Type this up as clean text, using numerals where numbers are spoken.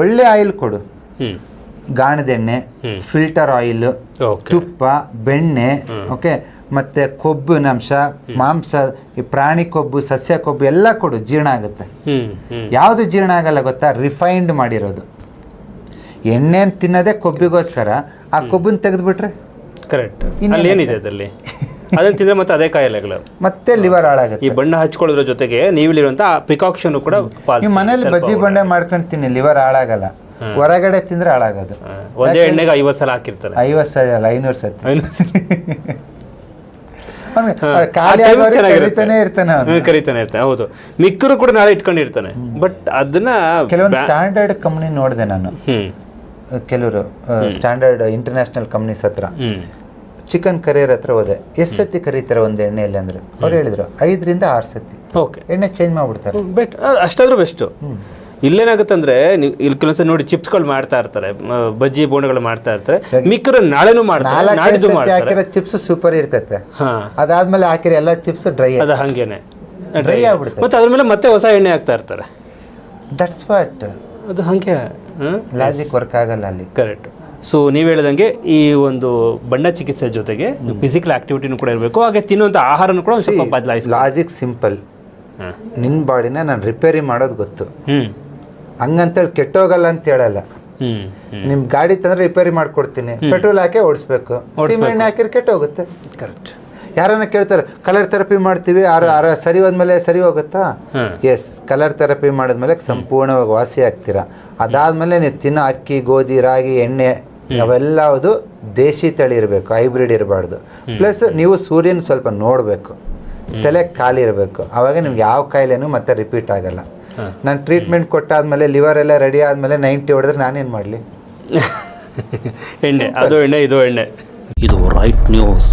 ಒಳ್ಳೆ ಆಯಿಲ್ ಕೊಡು. ಹ್ಮ್ ಗಾಣದೆಣ್ಣೆ, filter oil, okay ತುಪ್ಪ, ಬೆಣ್ಣೆ, ಓಕೆ, ಮತ್ತೆ ಕೊಬ್ಬಿನಂಶ, ಮಾಂಸ, ಈ ಪ್ರಾಣಿ ಕೊಬ್ಬು, ಸಸ್ಯ ಕೊಬ್ಬು ಎಲ್ಲ ಕೊಡು, ಜೀರ್ಣ ಆಗುತ್ತೆ. ಯಾವುದು ಜೀರ್ಣ ಆಗಲ್ಲ ಗೊತ್ತಾ? ರಿಫೈನ್ಡ್ ಮಾಡಿರೋದು. ಎಣ್ಣೆನ ತಿನ್ನೋದೇ ಕೊಬ್ಬಿಗೋಸ್ಕರ, ಆ ಕೊಬ್ಬನ್ನು ತೆಗೆದುಬಿಟ್ರೆ ಕರೆಕ್ಟ್. ಅಲ್ಲಿ ಏನಿದೆ ಅದರಲ್ಲಿ? ಅದನ್ನ ತಿಂದ್ರೆ ಮತ್ತೆ ಅದೇ ಕಾಯಿಲೆಗಳು, ಮತ್ತೆ ಲಿವರ್ ಹಾಳಾಗುತ್ತೆ. ಈ ಬಣ್ಣ ಹಚ್ಕೊಳ್ಳೋದ್ರ ಜೊತೆಗೆ ನೀವಿರುವಂತ ಪ್ರಿಕಾಕ್ಷನ್ ಕೂಡ ನೀವು ಮನೇಲಿ ಬಜ್ಜಿ ಬಂಡೆ ಮಾಡ್ಕೊಂಡು ತಿನ್ನಿ, ಲಿವರ್ ಹಾಳಾಗಲ್ಲ. ಹೊರಗಡೆ ತಿಂದ್ರೆ ಹಾಳಾಗೋದು. ಒಂದೇ ಎಣ್ಣೆಗೆ 50 ಸಲ ಹಾಕಿರ್ತಾರೆ. 50 ಸಲ ಅಲ್ಲ, 500 ಸತಿ ಕರಿತಾನೆ ಇರ್ತಾನೆ. ಹೌದು, ಮಿಕ್ಕರು ಕೂಡ ನಾಳೆ ಇಟ್ಕೊಂಡಿರ್ತಾನೆ. ಬಟ್ ಅದನ್ನ ಕೆಲವೊಂದು ಸ್ಟ್ಯಾಂಡರ್ಡ್ ಕಂಪ್ನಿ ನೋಡಿದೆ ನಾನು. ಕೆಲವರು ಸ್ಟ್ಯಾಂಡರ್ಡ್ ಇಂಟರ್ನ್ಯಾಷನಲ್ ಕಂಪ್ನೀಸ್ ಹತ್ರ ಚಿಕನ್ ಕರಿಯರ್ ಹತ್ರ ಹೋದೆ. ಎಷ್ಟು ಸತಿ ಕರೀತಾರೆ ಒಂದು ಎಣ್ಣೆಯಲ್ಲಿ ಅಂದ್ರೆ ಅವ್ರು ಹೇಳಿದ್ರು 5 ರಿಂದ 6 ಸತಿ. ಓಕೆ, ಎಣ್ಣೆ ಚೇಂಜ್ ಮಾಡ್ಬಿಡ್ತಾರೆ. Bait ಅಷ್ಟಾದ್ರೂ best. ಇಲ್ಲೇನಾಗುತ್ತೆ ಅಂದ್ರೆ ಇಲ್ಲಿ ಕೆಲವೊಂದ್ಸಲ ನೋಡಿ ಚಿಪ್ಸ್ಗಳು ಮಾಡ್ತಾ ಇರ್ತಾರೆ, ಬಜ್ಜಿ ಬೋಂಡಗಳು ಮಾಡ್ತಾ ಇರ್ತಾರೆ. ಮಿಕ್ಕರು ನಾಳೆನೂ ಮಾಡ್ತಾರೆ, ನಾಡಿದ್ದು ಮಾಡ್ತಾರೆ. ಹಾಕಿರೋ ಚಿಪ್ಸ್ ಸೂಪರ್ ಇರ್ತೈತೆ, ಅದಾದ್ಮೇಲೆ ಹಾಕಿರೋ ಎಲ್ಲ ಚಿಪ್ಸ್ ಡ್ರೈ, ಅದು ಹಂಗೇನೆ ಡ್ರೈ ಆಗ್ಬಿಡುತ್ತೆ. ಮತ್ತೆ ಅದ್ರ ಮೇಲೆ ಮತ್ತೆ ಹೊಸ ಎಣ್ಣೆ ಹಾಕ್ತಾ ಇರ್ತಾರೆ. ದಟ್ಸ್ ವಾಟ್, ಅದು ಹಂಗೆ ಲಾಜಿಕ್ ವರ್ಕ್ ಆಗಲ್ಲ ಅಲ್ಲಿ. ಕರೆಕ್ಟ್. ಸೊ ನೀವು ಹೇಳಿದಂಗೆ ಈ ಒಂದು ಬಣ್ಣ ಚಿಕಿತ್ಸೆ ಜೊತೆಗೆ ಫಿಸಿಕಲ್ ಆಕ್ಟಿವಿಟಿನೂ ಕೂಡ ಇರಬೇಕು, ಹಾಗೆ ತಿನ್ನುವಂಥ ಆಹಾರನೂ ಕೂಡ ಸ್ವಲ್ಪ ಬದಲಾಯಿಸಿ. ಲಾಜಿಕ್ ಸಿಂಪಲ್, ನಿನ್ನ ಬಾಡಿನ ನಾನು ರಿಪೇರಿ ಮಾಡೋದು ಗೊತ್ತು, ಹಂಗಂತೇಳಿ ಕೆಟ್ಟೋಗಲ್ಲ ಅಂತ ಹೇಳಲ್ಲ. ನಿಮ್ ಗಾಡಿ ತಂದ್ರೆ ರಿಪೇರಿ ಮಾಡ್ಕೊಡ್ತೀನಿ, ಪೆಟ್ರೋಲ್ ಹಾಕಿ ಓಡಿಸ್ಬೇಕು, ಸಿಮೆಂಟ್ ಹಾಕಿದ್ರೆ ಕೆಟ್ಟೋಗುತ್ತೆ. ಕರೆಕ್ಟ್. ಯಾರನ್ನ ಕೇಳ್ತಾರೆ ಕಲರ್ ಥೆರಪಿ ಮಾಡ್ತೀವಿ, ಸರಿ ಹೋದ್ಮೇಲೆ ಸರಿ ಹೋಗುತ್ತಾ? ಎಸ್, ಕಲರ್ ಥೆರಪಿ ಮಾಡಿದ್ಮೇಲೆ ಸಂಪೂರ್ಣವಾಗಿ ವಾಸಿ ಆಗ್ತೀರಾ. ಅದಾದ್ಮೇಲೆ ನೀವು ತಿನ್ನೋ ಅಕ್ಕಿ, ಗೋಧಿ, ರಾಗಿ, ಎಣ್ಣೆ ಅವೆಲ್ಲವುದು ದೇಶಿ ತಳಿ ಇರಬೇಕು, ಹೈಬ್ರಿಡ್ ಇರಬಾರ್ದು. ಪ್ಲಸ್ ನೀವು ಸೂರ್ಯನ ಸ್ವಲ್ಪ ನೋಡಬೇಕು, ತಲೆ ಖಾಲಿ ಇರಬೇಕು. ಆವಾಗ ನಿಮ್ಗೆ ಯಾವ ಕಾಯಿಲೆನೂ ಮತ್ತೆ ರಿಪೀಟ್ ಆಗಲ್ಲ. ನಾನು ಟ್ರೀಟ್ಮೆಂಟ್ ಕೊಟ್ಟಾದ್ಮೇಲೆ ಲಿವರ್ ಎಲ್ಲ ರೆಡಿ ಆದಮೇಲೆ 90 ಹೊಡೆದ್ರೆ ನಾನೇನು ಮಾಡಲಿ? ಎಣ್ಣೆ, ಅದು ಎಣ್ಣೆ, ಇದು ಎಣ್ಣೆ. ಇದು ರೈಟ್ ನ್ಯೂಸ್.